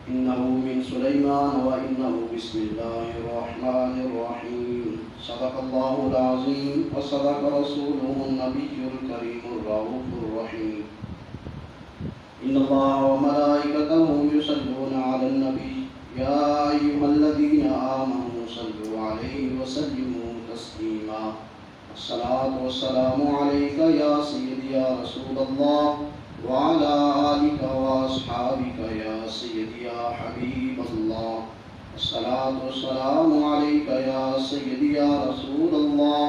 إنه من سليمان وإنه بسم الله الرحمن الرحيم. صدق الله العظيم وصدق رسوله النبي الكريم الرؤوف الرحيم. إن الله وملائكته يصلون على النبي يا أيها الذين آمنوا صلوا عليه وسلموا تسليما. الصلاة والسلام عليك يا سيدي يا رسول الله وعلى آلك وأصحابك يا سيدي يا حبيب الله. الصلاة والسلام عليك يا سيدي يا رسول الله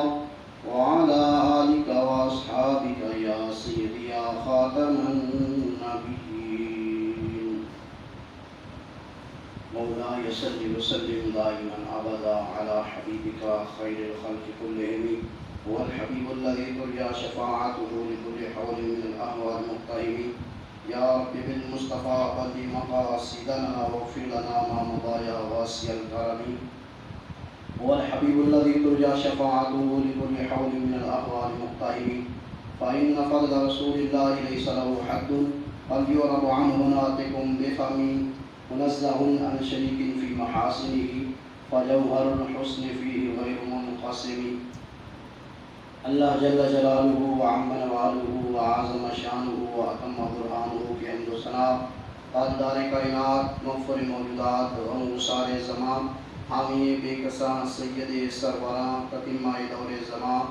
وعلى آلك وأصحابك يا سيدي يا خاتم النبيين. مولاي صل وسلم دائما أبدا على حبيبك خير الخلق كلهم، هو الحبيب الذي ترجى شفاعته لكل حول من الأهوال المقتحم. يا رب بالمصطفى بلغ مقاصدنا واغفر لنا ما مضى يا واسع الكرم. هو الحبيب الذي ترجى شفاعته لكل حول من الأهوال المقتحم. فإن فضل رسول الله ليس له حد، بل يعرب عنه ناطق بفم منزه عن شريك في محاسنه، فجوهر الحسن فيه غير منقسم. اللہ جل جلالہ وعم نوالہ وعظم شانہ واتم برہانہ کی حمد و ثنا، تاجدار کائنات، مغفر موجودات و مصار زمان، حامی بے کساں سید سروراں، قتیمہ دور زمان،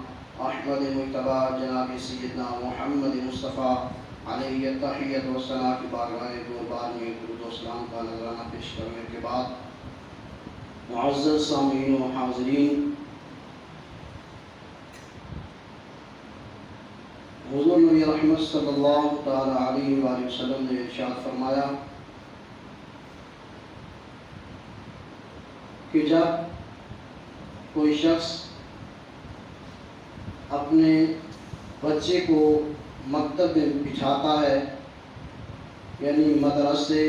احمد مجتبی جناب سیدنا محمد مصطفیٰ علیہ التحیت و ثنا کی بارگاہ دربار میں درود و سلام کا نذرانہ پیش کرنے کے بعد، معزز سامعین و حاضرین، حضور نبی رحمت صلی اللہ تعالی علیہ وآلہ وسلم نے ارشاد فرمایا کہ جب کوئی شخص اپنے بچے کو مکتب میں بٹھاتا ہے، یعنی مدرسے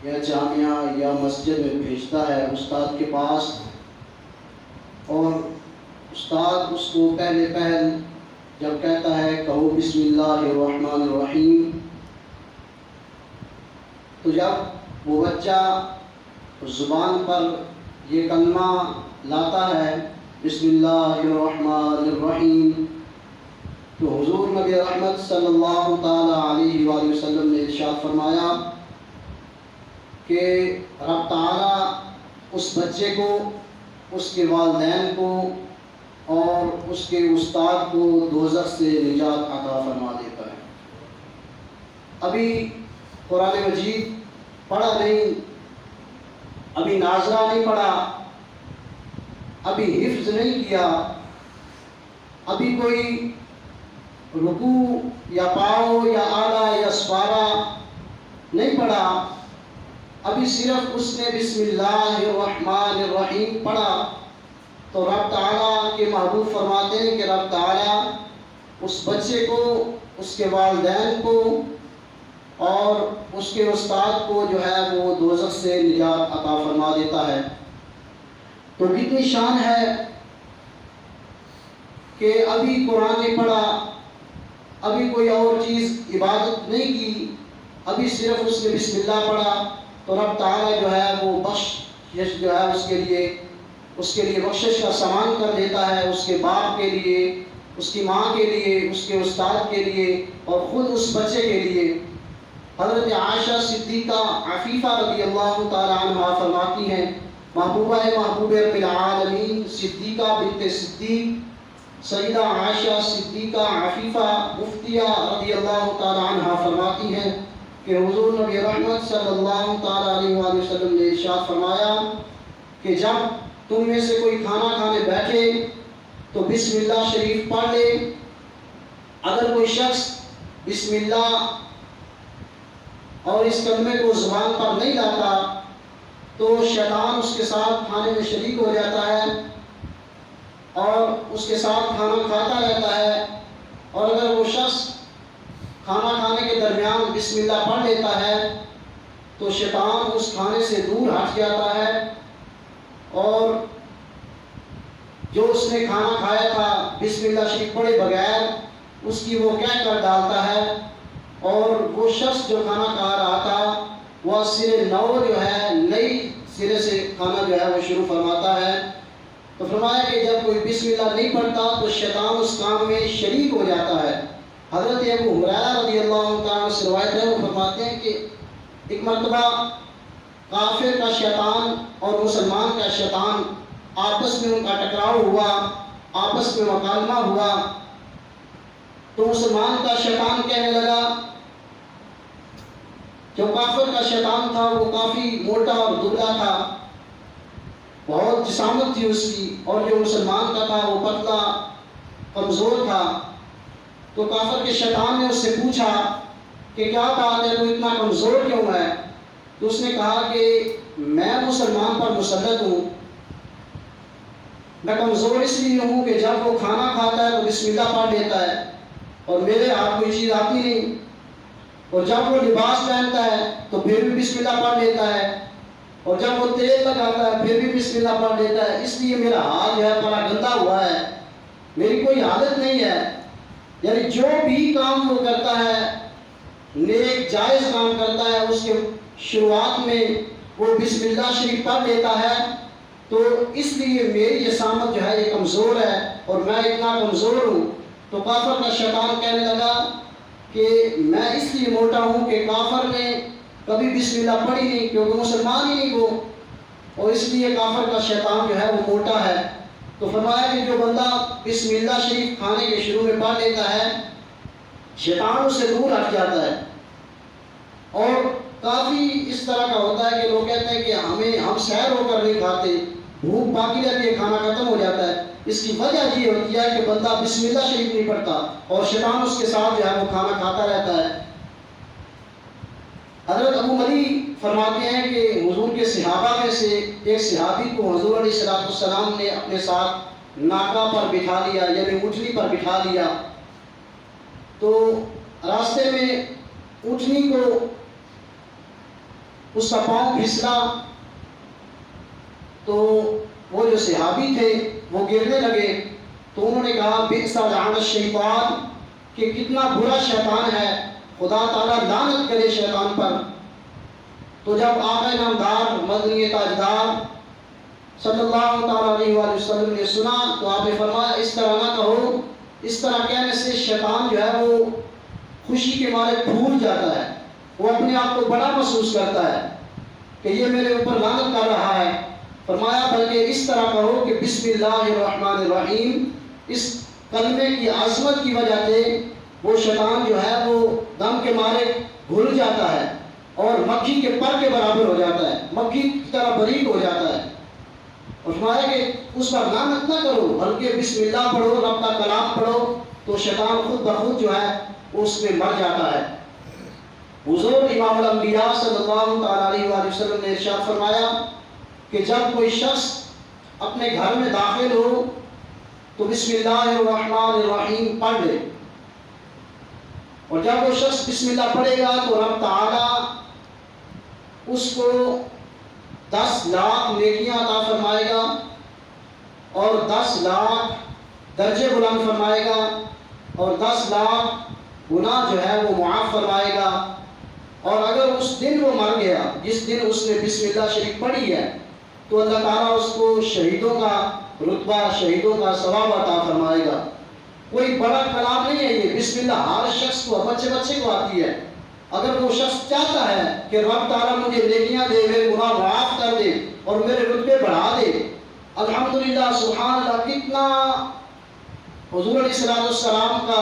یا جامعہ یا مسجد میں بھیجتا ہے استاد کے پاس، اور استاد اس کو پہلے پہل جب کہتا ہے کہو بسم اللہ الرحمن الرحیم، تو جب وہ بچہ زبان پر یہ کلمہ لاتا ہے بسم اللہ الرحمن الرحیم، تو حضور نبی رحمت صلی اللہ تعالی علیہ وآلہ وسلم نے ارشاد فرمایا کہ رب تعالیٰ اس بچے کو، اس کے والدین کو اور اس کے استاد کو دوزخ سے نجات عطا فرما دیتا ہے۔ ابھی قرآن مجید پڑھا نہیں، ابھی ناظرہ نہیں پڑھا، ابھی حفظ نہیں کیا، ابھی کوئی رکوع یا پاؤ یا آلہ یا سپارہ نہیں پڑھا، ابھی صرف اس نے بسم اللہ الرحمن الرحیم پڑھا، تو رب تعالیٰ کے محبوب فرماتے ہیں کہ رب تعالیٰ اس بچے کو، اس کے والدین کو اور اس کے استاد کو جو ہے وہ دوزخ سے نجات عطا فرما دیتا ہے۔ تو کتنی شان ہے کہ ابھی قرآن نہیں پڑھا، ابھی کوئی اور چیز عبادت نہیں کی، ابھی صرف اس نے بسم اللہ پڑھا، تو رب تعالیٰ جو ہے وہ بخشش جو ہے اس کے لیے بخشش کا سامان کر دیتا ہے، اس کے باپ کے لیے، اس کی ماں کے لیے، اس کے استاد کے لیے اور خود اس بچے کے لیے۔ حضرت عائشہ صدیقہ عفیفہ رضی اللہ تعالی عنہ فرماتی ہیں، محبوبہ محبوب رب العالمین صدیقہ بنت صدیق سیدہ عائشہ صدیقہ عفیفہ مفتیہ رضی اللہ تعالی عنہ فرماتی ہیں کہ حضور نبی رحمت صلی اللہ تعالی علیہ وآلہ وسلم نے ارشاد فرمایا کہ جب تم میں سے کوئی کھانا کھانے بیٹھے تو بسم اللہ شریف پڑھ لے۔ اگر کوئی شخص بسم اللہ اور اس کلمے کو زبان پر نہیں لاتا تو شیطان اس کے ساتھ کھانے میں شریک ہو جاتا ہے اور اس کے ساتھ کھانا کھاتا رہتا ہے، اور اگر وہ شخص کھانا کھانے کے درمیان بسم اللہ پڑھ لیتا ہے تو شیطان اس کھانے سے دور ہٹ جاتا ہے، اور جو اس نے کھانا کھایا تھا بسم اللہ شریف پڑھے بغیر اس کی وہ کہہ کر ڈالتا ہے، اور وہ شخص جو کھانا کھا رہا تھا وہ سرے نو جو ہے نئی سرے سے کھانا جو ہے وہ شروع فرماتا ہے۔ تو فرمایا کہ جب کوئی بسم اللہ نہیں پڑھتا تو شیطان اس کام میں شریک ہو جاتا ہے۔ حضرت ابو ہریرہ رضی اللہ تعالیٰ سے روایت ہے، وہ فرماتے ہیں کہ ایک مرتبہ کافر کا شیطان اور مسلمان کا شیطان آپس میں ان کا ٹکراؤ ہوا، آپس میں مکالمہ ہوا۔ تو مسلمان کا شیطان کہنے لگا، جو کافر کا شیطان تھا وہ کافی موٹا اور دبلا تھا، بہت جسامت تھی اس کی، اور جو مسلمان کا تھا وہ پتلا کمزور تھا۔ تو کافر کے شیطان نے اس سے پوچھا کہ کیا بات ہے، تو اتنا کمزور کیوں ہے؟ تو اس نے کہا کہ میں مسلمان پر مسلط ہوں، میں کمزور اس لیے ہوں کہ جب وہ کھانا کھاتا ہے تو بسم اللہ پڑھ لیتا ہے، اور میرے ہاتھ کوئی چیز آتی نہیں، اور جب وہ لباس پہنتا ہے تو پھر بھی بسم اللہ پڑھ لیتا ہے، اور جب وہ تیل لگاتا ہے پھر بھی بسم اللہ پڑھ لیتا ہے، اس لیے میرا ہاتھ جو ہے بڑا گندا ہوا ہے، میری کوئی عادت نہیں ہے۔ یعنی جو بھی کام وہ کرتا ہے، نیک جائز کام کرتا ہے، اس کے شروعات میں وہ بسم اللہ شریف پڑھ لیتا ہے، تو اس لیے میری جسامت جو ہے یہ کمزور ہے، اور میں اتنا کمزور ہوں۔ تو کافر کا شیطان کہنے لگا کہ میں اس لیے موٹا ہوں کہ کافر نے کبھی بسم اللہ پڑھی نہیں، کیونکہ مسلمان ہی نہیں وہ، اور اس لیے کافر کا شیطان جو ہے وہ موٹا ہے۔ تو فرمایا کہ جو بندہ بسم اللہ شریف کھانے کے شروع میں پڑھ لیتا ہے، شیطان اس سے دور ہٹ جاتا ہے۔ اور کافی اس طرح کا ہوتا ہے کہ لوگ کہتے ہیں کہ ہم سیر ہو کر نہیں کھاتے، بھوک باقی رہتی ہے، کھانا ختم ہو جاتا ہے۔ اس کی وجہ یہ ہوتی ہے کہ بندہ بسم اللہ شریف نہیں پڑھتا، اور شیطان اس کے ساتھ جو ہے وہ کھانا کھاتا رہتا ہے۔ حضرت ابو ملی فرماتے ہیں کہ حضور کے صحابہ میں سے ایک صحابی کو حضور علیہ السلام نے اپنے ساتھ ناکہ پر بٹھا لیا، یعنی اونٹنی پر بٹھا لیا۔ تو راستے میں اونٹنی کو اس کا پاؤں پھسلا، تو وہ جو صحابی تھے وہ گرنے لگے۔ تو انہوں نے کہا بئس لعن الشیطان، کہ کتنا برا شیطان ہے، خدا تعالیٰ لعنت کرے شیطان پر۔ تو جب آقا نامدار مدنی تاجدار صلی اللہ تعالیٰ علیہ وآلہ وسلم نے سنا تو آپ نے فرمایا اس طرح نہ کہو، اس طرح کہنے سے شیطان جو ہے وہ خوشی کے مارے پھول جاتا ہے، وہ اپنے آپ کو بڑا محسوس کرتا ہے کہ یہ میرے اوپر لعنت کر رہا ہے۔ فرمایا بلکہ اس طرح کہو کہ بسم اللہ الرحمن الرحیم، اس کلمے کی عظمت کی وجہ سے وہ شیطان جو ہے وہ دم کے مارے گھل جاتا ہے اور مکھی کے پر کے برابر ہو جاتا ہے، مکھی کی طرح باریک ہو جاتا ہے۔ اور فرمایا کہ اس پر لعنت نہ کرو، بلکہ بسم اللہ پڑھو، رب کا کلام پڑھو، تو شیطان خود بخود جو ہے اس میں مر جاتا ہے۔ حضور امام الانبیاء صلی اللہ تعالیٰ علیہ وآلہ وسلم نے ارشاد فرمایا کہ جب کوئی شخص اپنے گھر میں داخل ہو تو بسم اللہ الرحمن الرحیم پڑھ لے، اور جب وہ شخص بسم اللہ پڑھے گا تو رب تعالیٰ اس کو 10 لاکھ نیکیاں عطا فرمائے گا، اور 10 لاکھ درجے بلند فرمائے گا، اور 10 لاکھ گناہ جو ہے وہ معاف فرمائے گا۔ اور اگر اس دن وہ مر گیا جس دن اس نے بسم اللہ شریف پڑھی ہے، تو اللہ تعالیٰ اس کو شہیدوں کا رتبہ، شہیدوں کا ثواب عطا فرمائے گا۔ کوئی بڑا کلام نہیں ہے یہ، بسم اللہ ہر شخص کو، بچے کو آتی ہے۔ اگر وہ شخص چاہتا ہے کہ رب تعالیٰ مجھے نیکیاں دے، میرے گناہ معاف کر دے اور میرے رتبے بڑھا دے، الحمدللہ سبحان اللہ، کتنا حضور علیہ السلام کا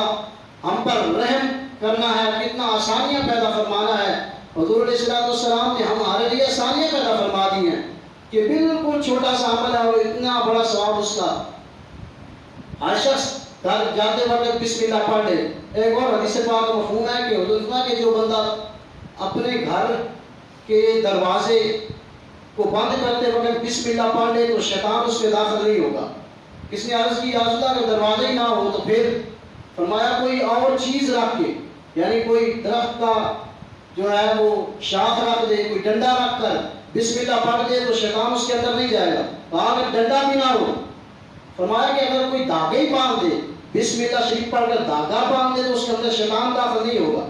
ہم پر رحم کرنا ہے، کتنا آسانیاں پیدا فرمانا ہے۔ حضور علیہ السلام نے ہمارے لیے آسانیاں پیدا فرما دی ہیں کہ بالکل چھوٹا سا عمل ہے اور اتنا بڑا ثواب اس کا۔ ہر شخص گھر جاتے وقت بسم اللہ پڑھ لے۔ ایک اور حدیث پاک مفہوم ہے کہ حضور نے کہ جو بندہ اپنے گھر کے دروازے کو بند کرتے وقت بسم اللہ پڑھ لے تو شیطان اس میں داخل نہیں ہوگا۔ کس نے عرض کی یا رسول اللہ اگر دروازے ہی نہ ہو تو پھر فرمایا کوئی اور چیز رکھ کے، یعنی کوئی درخت کا جو ہے وہ شاخ رکھ دے، کوئی ڈنڈا رکھ کر بسم اللہ پڑھ دے تو شیطان اس کے اندر نہیں جائے گا۔ کہا اگر ڈنڈا بھی نہ ہو، فرمایا کہ اگر کوئی دھاگے ہی باندھ دے، بسم اللہ شریف پڑھ کر دھاگا باندھ دے تو اس کے اندر شیطان داخل نہیں ہوگا۔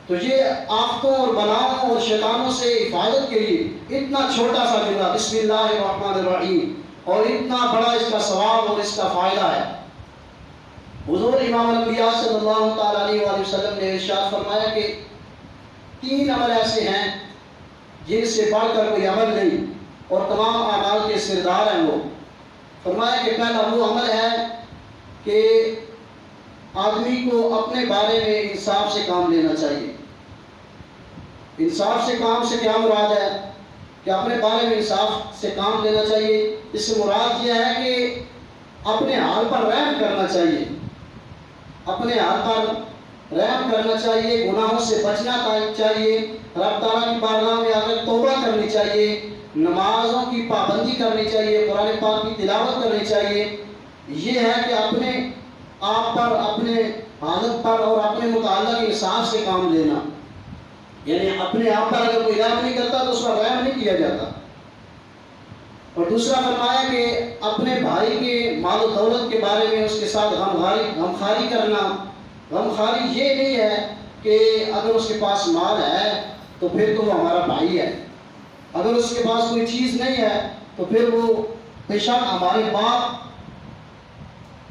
تو یہ آفتوں اور بلاؤں اور شیطانوں سے حفاظت کے لیے اتنا چھوٹا سا جملہ بسم اللہ الرحمن الرحیم، اور اتنا بڑا اس کا ثواب اور اس کا فائدہ ہے۔ حضور امام الانبیاء صلی اللہ تعالیٰ علیہ وآلہ وسلم نے ارشاد فرمایا کہ 3 عمل ایسے ہیں جن سے بڑھ کر کوئی عمل نہیں، اور تمام اعمال کے سردار ہیں وہ۔ فرمایا کہ پہلا وہ عمل ہے کہ آدمی کو اپنے بارے میں انصاف سے کام لینا چاہیے۔ انصاف سے کام سے کیا مراد ہے؟ کہ اپنے بارے میں انصاف سے کام لینا چاہیے۔ اس سے مراد یہ ہے کہ اپنے حال پر رحم کرنا چاہیے، اپنے حال پر رحم کرنا چاہیے، گناہوں سے بچنا چاہیے، رب تعالیٰ کی بارگاہ میں آ کر توبہ کرنی چاہیے، نمازوں کی پابندی کرنی چاہیے، قرآن پاک کی تلاوت کرنی چاہیے۔ یہ ہے کہ اپنے آپ پر، اپنے حالت پر اور اپنے متعلق انصاف سے کام لینا، یعنی اپنے آپ پر اگر کوئی رحم نہیں کرتا تو اس پر رحم نہیں کیا جاتا۔ اور دوسرا فرمایا کہ اپنے بھائی کے مال و دولت کے بارے میں اس کے ساتھ غمخواری کرنا۔ غمخواری یہ نہیں ہے کہ اگر اس کے پاس مال ہے تو پھر تو وہ ہمارا بھائی ہے، اگر اس کے پاس کوئی چیز نہیں ہے تو پھر وہ بے شک ہمارے باپ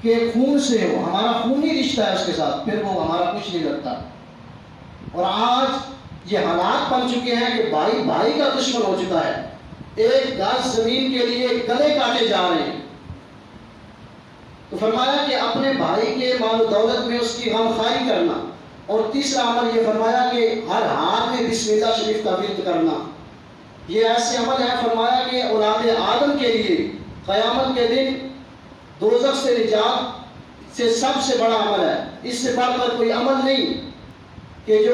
کے خون سے ہو، ہمارا خونی رشتہ ہے اس کے ساتھ، پھر وہ ہمارا کچھ نہیں لگتا۔ اور آج یہ حالات بن چکے ہیں کہ بھائی بھائی کا دشمن ہو چکا ہے، ایک گز زمین کے لیے گلے کاٹے جا رہے ہیں۔ تو فرمایا کہ اپنے بھائی کے مال و دولت میں اس کی غمخواری کرنا۔ اور تیسرا عمل یہ فرمایا کہ ہر حال میں بسم اللہ شریف کا ورد کرنا۔ یہ ایسے عمل ہے فرمایا کہ اولاد آدم کے لیے قیامت کے دن دوزخ سے نجات سے سب سے بڑا عمل ہے۔ اس سے بڑھ کر کوئی عمل نہیں کہ جو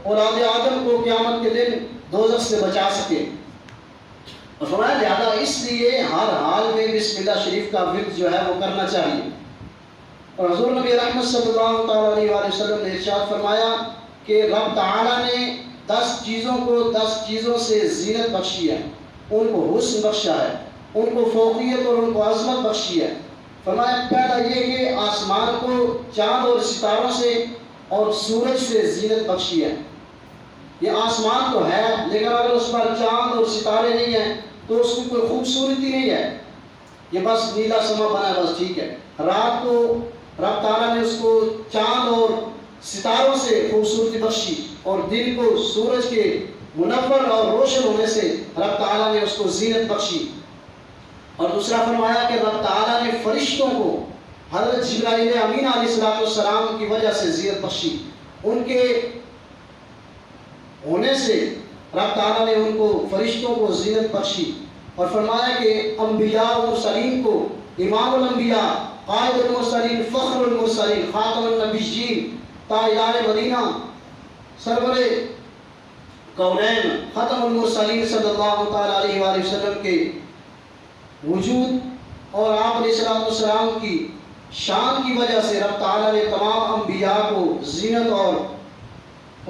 اولاد آدم کو قیامت کے دن دوزخ سے بچا سکے۔ اور فرمایا لہذا اس لیے ہر حال میں بسم اللہ شریف کا ورد جو ہے وہ کرنا چاہیے۔ اور حضور نبی رحمت صلی اللہ تعالیٰ علیہ وآلہ وسلم نے ارشاد فرمایا کہ رب تعالیٰ نے 10 چیزوں کو 10 چیزوں سے زینت بخشی ہے، ان کو حسن بخشا ہے، ان کو فوقیت اور ان کو عظمت بخشی ہے۔ فرمایا پہلا یہ کہ آسمان کو چاند اور ستاروں سے اور سورج سے زینت بخشی ہے۔ یہ آسمان تو ہے لیکن اگر اس پر چاند اور ستارے نہیں ہیں تو اس کی کوئی خوبصورتی نہیں ہے، یہ بس نیلا سما بنا ہے، بس ٹھیک ہے۔ رات کو رب تعالیٰ نے اس کو چاند اور ستاروں سے خوبصورتی بخشی، اور دن کو سورج کے منور اور روشن ہونے سے رب تعالیٰ نے اس کو زینت بخشی۔ اور دوسرا فرمایا کہ رب تعالیٰ نے فرشتوں کو حضرت جبرائیل امین علیہ السلام کی وجہ سے زینت بخشی، ان کے ہونے سے رب تعالیٰ نے ان کو فرشتوں کو زینت بخشی۔ اور فرمایا کہ انبیاء و مرسلین کو امام الانبیاء، قائد المرسلین، فخر المرسلین، خاتم النبیین، تاجدار مدینہ، سرور کونین، ختم المرسلین صلی اللہ تعالیٰ علیہ وآلہ وسلم کے وجود اور آپ علیہ السلام کی شان کی وجہ سے رب تعالیٰ نے تمام انبیاء کو زینت اور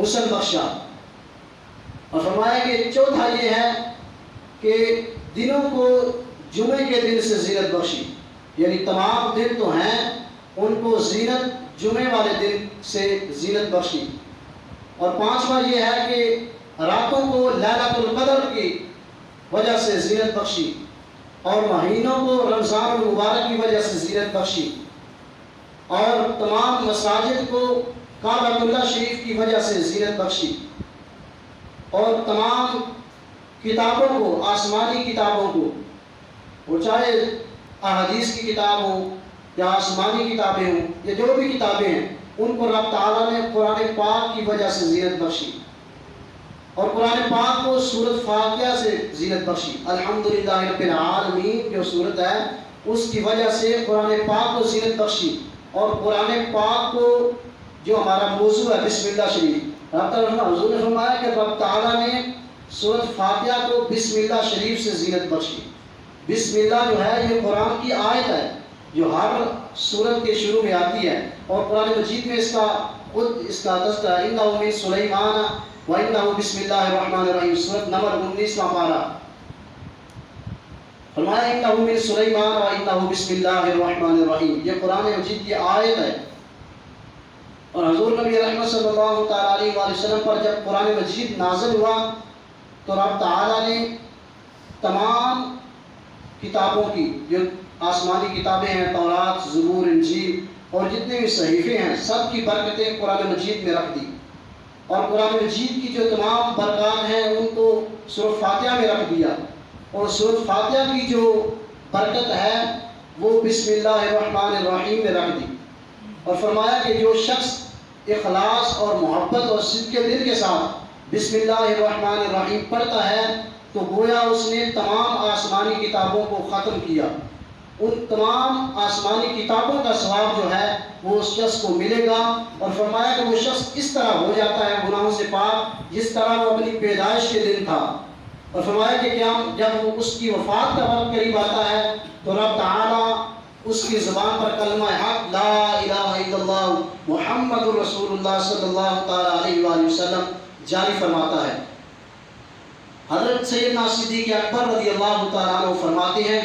حسن بخشا۔ اور فرمایا کہ چوتھا یہ ہے کہ دنوں کو جمعے کے دن سے زینت بخشی، یعنی تمام دن تو ہیں ان کو زینت جمعے والے دن سے زینت بخشی۔ اور پانچواں یہ ہے کہ راتوں کو لیلۃ القدر کی وجہ سے زینت بخشی، اور مہینوں کو رمضان المبارک کی وجہ سے زینت بخشی، اور تمام مساجد کو کعبۃ اللہ شریف کی وجہ سے زینت بخشی، اور تمام کتابوں کو، آسمانی کتابوں کو، وہ چاہے احادیث کی کتاب ہو یا آسمانی کتابیں ہوں یا جو بھی کتابیں ہیں، ان کو رب تعالیٰ نے قرآن پاک کی وجہ سے زینت بخشی، اور قرآن پاک کو سورۃ فاتحہ سے زینت بخشی۔ الحمدللہ رب العالمین جو سورت ہے اس کی وجہ سے قرآن پاک کو زینت بخشی، اور قرآن پاک کو جو ہمارا موضوع ہے بسم اللہ شریف، حضور نے فرمایا کہ رب تعالیٰ نے سورۃ فاتحہ کو بسم اللہ شریف سے زینت بخشی۔ بسم اللہ جو ہے یہ قرآن کی آیت ہے جو ہر سورت کے شروع میں آتی ہے، اور قرآن مجید میں اس کا تذکرہ انہ من سلیمان و انہ بسم اللہ الرحمن الرحیم، سورت نمبر 19واں پارہ، فرمایا انہ من سلیمان و انہ بسم اللہ الرحمن الرحیم، یہ قرآن مجید کی آیت ہے۔ اور حضور نبی رحمت صلی اللہ تعالیٰ علیہ وآلہ وسلم پر جب قرآن مجید نازل ہوا تو رب تعالیٰ نے تمام کتابوں کی جو آسمانی کتابیں ہیں، تورات، زبور، انجیل اور جتنے بھی صحیفے ہیں، سب کی برکتیں قرآن مجید میں رکھ دی، اور قرآن مجید کی جو تمام برکات ہیں ان کو سورۃ فاتحہ میں رکھ دیا، اور سورۃ فاتحہ کی جو برکت ہے وہ بسم اللہ الرحمن الرحیم میں رکھ دی، اور فرمایا کہ جو شخص اخلاص اور محبت اور صدق دل کے ساتھ بسم اللہ الرحمن الرحیم پڑھتا ہے تو گویا اس نے تمام آسمانی کتابوں کو ختم کیا، ان تمام آسمانی کتابوں کا ثواب جو ہے وہ اس شخص کو ملے گا، اور فرمایا کہ وہ شخص اس طرح ہو جاتا ہے گناہوں سے پاک جس طرح وہ اپنی پیدائش کے دن تھا، اور فرمایا کہ جب وہ اس کی وفات کا وقت قریب آتا ہے تو رب تعالیٰ اس کی زبان پر کلمہ حق لا الہ الا اللہ محمد رسول اللہ صلی اللہ تعالیٰ علیہ وآلہ وسلم جاری فرماتا ہے۔ حضرت سیدنا صدیق اکبر رضی اللہ تعالیٰ عنہ فرماتے ہیں،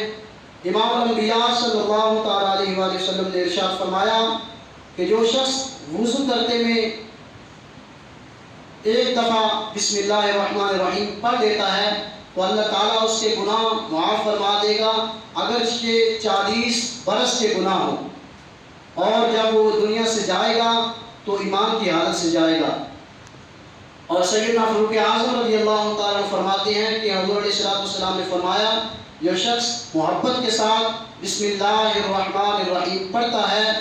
امام الانبیاء صلی اللہ تعالیٰ علیہ وآلہ وسلم نے ارشاد فرمایا کہ جو شخص وضو کرتے میں ایک دفعہ بسم اللہ الرحمن الرحیم پڑھ دیتا ہے تو اللہ تعالیٰ اس کے گناہ معاف فرما دے گا اگرچہ 40 برس کے گناہ ہو، اور جب وہ دنیا سے جائے گا تو ایمان کی حالت سے جائے گا۔ اور سیدنا فاروق اعظم رضی اللہ تعالیٰ فرماتے ہیں کہ حضور علیہ السلام نے فرمایا جو شخص محبت کے ساتھ بسم اللہ الرحمن الرحیم پڑھتا ہے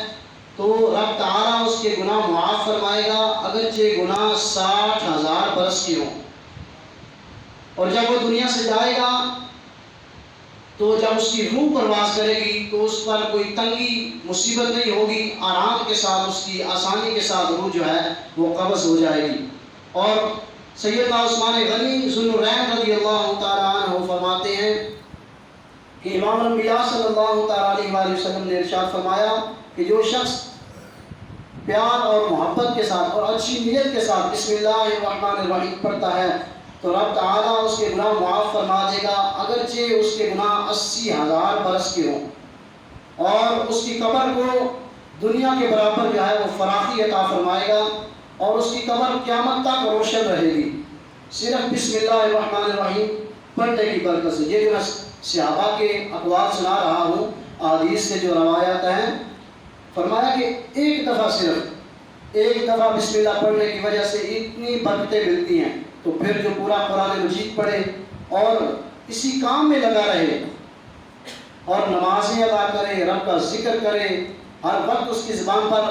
تو رب تعالیٰ اس کے گناہ معاف فرمائے گا اگرچہ گناہ 60,000 برس کے ہوں، اور جب وہ دنیا سے جائے گا تو جب اس کی روح پرواز کرے گی تو اس پر کوئی تنگی مصیبت نہیں ہوگی، آرام کے ساتھ اس کی آسانی کے ساتھ روح جو ہے وہ قبض ہو جائے گی۔ اور سیدنا عثمان غنی ذو النورین رضی اللہ تعالیٰ عنہ فرماتے ہیں کہ امام الانبیاء صلی اللہ تعالیٰ علیہ وآلہ وسلم نے ارشاد فرمایا کہ جو شخص پیار اور محبت کے ساتھ اور اچھی نیت کے ساتھ بسم اللہ الرحمن الرحیم پڑھتا ہے تو رب تعالیٰ اس کے گناہ معاف فرما دے گا اگرچہ اس کے گناہ 80,000 برس کے ہوں، اور اس کی قبر کو دنیا کے برابر جو ہے وہ فراخی عطا فرمائے گا، اور اس کی قبر قیامت تک روشن رہے گی صرف بسم اللہ الرحمن الرحیم پڑھنے کی برکت سے۔ یہ جو میں صحابہ کے اقوال سنا رہا ہوں، احادیث سے جو روایات ہیں، فرمایا کہ ایک دفعہ صرف ایک دفعہ بسم اللہ پڑھنے کی وجہ سے اتنی برکتیں ملتی ہیں، تو پھر جو پورا قرآن مجید پڑھے اور اسی کام میں لگا رہے اور نمازیں ادا کرے، رب کا ذکر کرے، ہر وقت اس کی زبان پر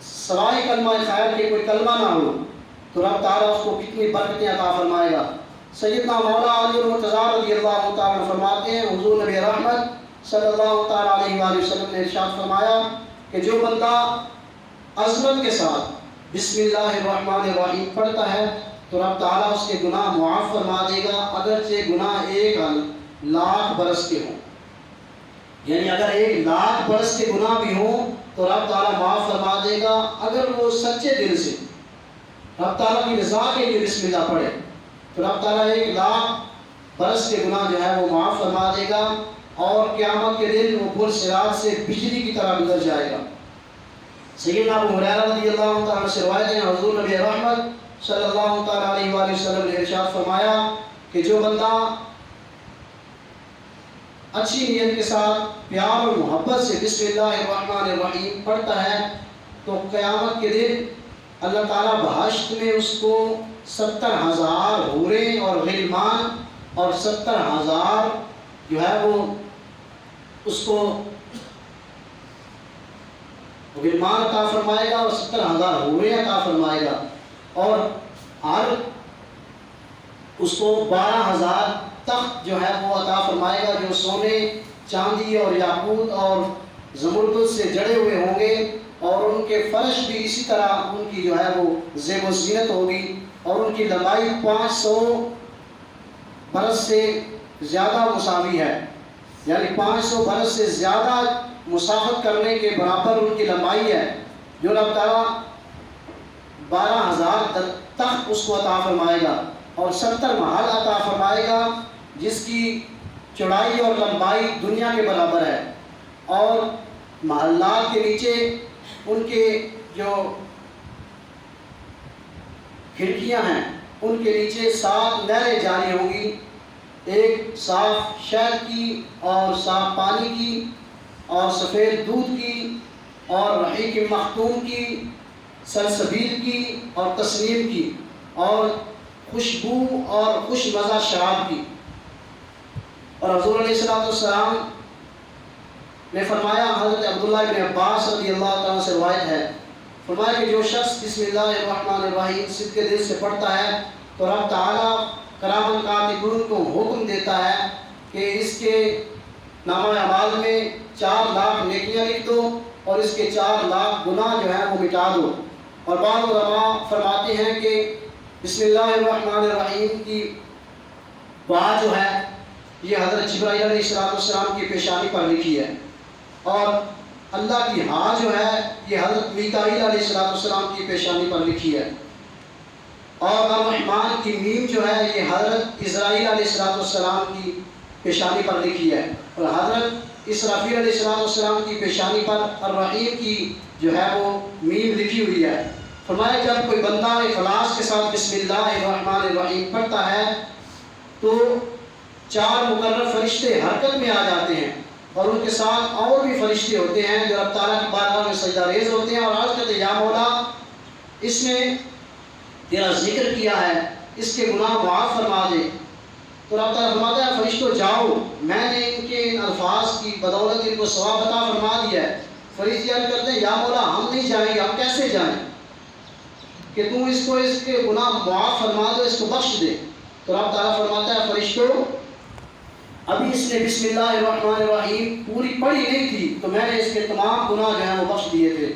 سوائے کلمہ خیر کے کوئی کلمہ نہ ہو تو رب تعالیٰ اس کو کتنی برکتیں عطا فرمائے گا۔ سیدنا مولا علی المرتضیٰ رضی اللہ تعالیٰ فرماتے ہیں حضور نبی رحمت صلی اللہ تعالیٰ علیہ وآلہ وسلم نے ارشاد فرمایا کہ جو بندہ عظمت کے ساتھ بسم اللہ الرحمن الرحیم پڑھتا ہے تو رب تعالیٰ اس کے گناہ معاف فرما دے گا اگرچہ گناہ 1,00,000 برس کے ہوں، یعنی اگر 1,00,000 برس کے گناہ بھی ہوں تو رب تعالیٰ معاف فرما دے گا اگر وہ سچے دل سے رب تعالیٰ کی رضا کے لیے بسم اللہ پڑھے تو رب تعالیٰ 1,00,000 برس کے گناہ جو ہے وہ معاف فرما دے گا، اور قیامت کے دن وہ پل صراط سے بجلی کی طرح گزر جائے گا۔ سیدنا ابو ہریرہ رضی اللہ تعالیٰ سے روایت ہے حضور نبی رحمت صلی اللہ تعالیٰ علیہ وآلہ وسلم نے ارشاد فرمایا کہ جو بندہ اچھی نیت کے ساتھ پیار اور محبت سے بسم اللہ الرحمن الرحیم پڑھتا ہے تو قیامت کے دن اللہ تعالیٰ بہشت میں اس کو 70,000 حوریں اور غلمان اور 70,000 جو ہے وہ اس کو غلمان عطا فرمائے گا اور 70,000 حوریں عطا فرمائے گا، اور ہر اس کو 12,000 تخت جو ہے وہ عطا فرمائے گا جو سونے، چاندی اور یاقوت اور زمرد سے جڑے ہوئے ہوں گے، اور ان کے فرش بھی اسی طرح ان کی جو ہے وہ زیب و زینت ہوگی، اور ان کی لمبائی 500 برس سے زیادہ مساوی ہے، یعنی 500 برس سے زیادہ مسافت کرنے کے برابر ان کی لمبائی ہے، جو رب تعالیٰ 12,000 تخت اس کو عطا فرمائے گا اور 70 محل عطا فرمائے گا جس کی چوڑائی اور لمبائی دنیا کے برابر ہے، اور محلات کے نیچے ان کے جو کھڑکیاں ہیں ان کے نیچے 7 نہریں جاری ہوں گی، ایک صاف شہد کی اور صاف پانی کی اور سفید دودھ کی اور رحیق مختوم کی، سلسبیل کی اور تسنیم کی اور خوشبو اور خوش مزہ شراب کی۔ اور حضور علیہ السلام نے فرمایا، حضرت عبداللہ بن عباس رضی اللہ تعالیٰ سے روایت ہے، فرمایا کہ جو شخص بسم اللہ الرحمن الرحیم صدق دل سے پڑھتا ہے تو رب تعالیٰ کراماً کاتبون کو حکم دیتا ہے کہ اس کے نامہ اعمال میں 4 لاکھ نیکیاں لکھ دو اور اس کے 4 لاکھ گناہ جو ہیں وہ مٹا دو۔ اور بعض علماء فرماتے ہیں کہ بسم اللہ الرحمن الرحیم کی بات جو ہے یہ حضرت جبرائیل علیہ السلام کی پیشانی پر لکھی ہے، اور اللہ کی ہاں جو ہے یہ حضرت میکائیل علیہ السلام کی پیشانی پر لکھی ہے، اور الرحمن کی میم جو ہے یہ حضرت اسرائیل علیہ السلام کی پیشانی پر لکھی ہے، اور حضرت اسرافیل علیہ السلام کی پیشانی پر الرحیم کی جو ہے وہ میم لکھی ہوئی ہے۔ فرمایا جب کوئی بندہ اخلاص کے ساتھ بسم اللہ الرحمن الرحیم پڑھتا ہے تو 4 مقرر فرشتے حرکت میں آ جاتے ہیں، اور ان کے ساتھ اور بھی فرشتے ہوتے ہیں جو رب تعالیٰ کی بارگاہ میں سجدہ ریز ہوتے ہیں اور عرض کرتے ہیں یا مولا اس نے تیرا ذکر کیا ہے، اس کے گناہ معاف فرما دے۔ تو رب تعالیٰ فرماتا ہے فرشتوں جاؤ، میں نے ان کے ان الفاظ کی بدولت ان کو ثواب عطا فرما دیا ہے۔ فرشتے عرض کرتے ہیں یا مولا ہم نہیں جائیں گے، ہم کیسے جائیں کہ تم اس کو اس کے گناہ معاف فرما دو، اس کو بخش دے۔ تو رب تعالیٰ فرماتا ہے فرشتوں ابھی اس نے بسم اللہ الرحمن الرحیم پوری پڑھی نہیں تھی تو میں نے اس کے تمام گناہ جو ہیں وہ بخش دیے تھے۔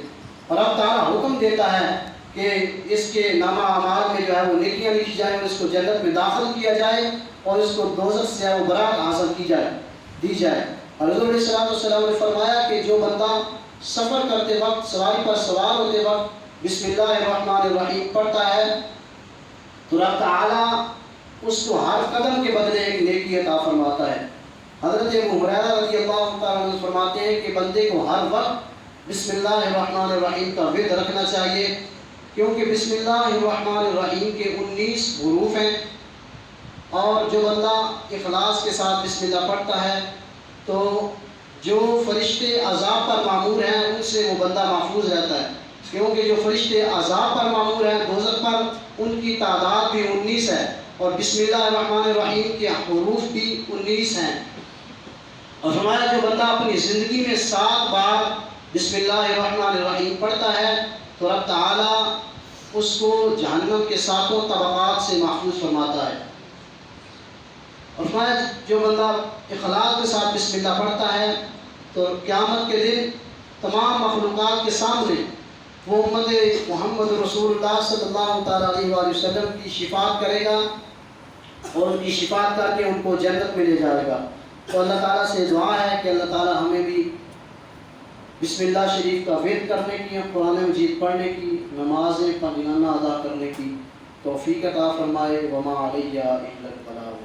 اور رب تعالیٰ حکم دیتا ہے کہ اس کے نامہ اعمال میں جو ہے وہ نیکیاں لکھی جائیں اور اس کو جنت میں داخل کیا جائے اور اس کو دوزخ سے وہ برات حاصل کی جائے دی جائے۔ اور حضور علیہ السلام نے فرمایا کہ جو بندہ سفر کرتے وقت سواری پر سوار ہوتے وقت بسم اللہ الرحمن الرحیم پڑھتا ہے تو رب تعالیٰ اس کو ہر قدم کے بدلے ایک نیکی عطا فرماتا ہے۔ حضرت ابو ہریرہ رضی اللہ تعالیٰ عنہ فرماتے ہیں کہ بندے کو ہر وقت بسم اللہ الرحمن الرحیم کا ورد رکھنا چاہیے، کیونکہ بسم اللہ الرحمن الرحیم کے 19 حروف ہیں، اور جو بندہ اخلاص کے ساتھ بسم اللہ پڑھتا ہے تو جو فرشتے عذاب پر مامور ہیں ان سے وہ بندہ محفوظ رہتا ہے، کیونکہ جو فرشتے عذاب پر مامور ہیں دوزخ پر ان کی تعداد بھی 19 ہے، اور بسم اللہ الرحمن الرحیم کے حروف بھی 19 ہیں۔ اور فرمایا جو بندہ اپنی زندگی میں 7 بار بسم اللہ الرحمن الرحیم پڑھتا ہے تو رب تعالیٰ اس کو جہنم کے 7 طبقات سے محفوظ فرماتا ہے۔ اور فرمایا جو بندہ اخلاص کے ساتھ بسم اللہ پڑھتا ہے تو قیامت کے دن تمام مخلوقات کے سامنے وہ امت محمد رسول اللہ صلی اللہ تعالیٰ علیہ وآلہ وسلم کی شفاعت کرے گا اور ان کی شفاعت کر کے ان کو جنت میں لے جائے گا۔ تو اللہ تعالیٰ سے دعا ہے کہ اللہ تعالیٰ ہمیں بھی بسم اللہ شریف کا ورد کرنے کی، قرآن مجید پڑھنے کی، نمازیں پنجگانہ ادا کرنے کی توفیق عطا فرمائے۔ وما علیہ الا البلاغ۔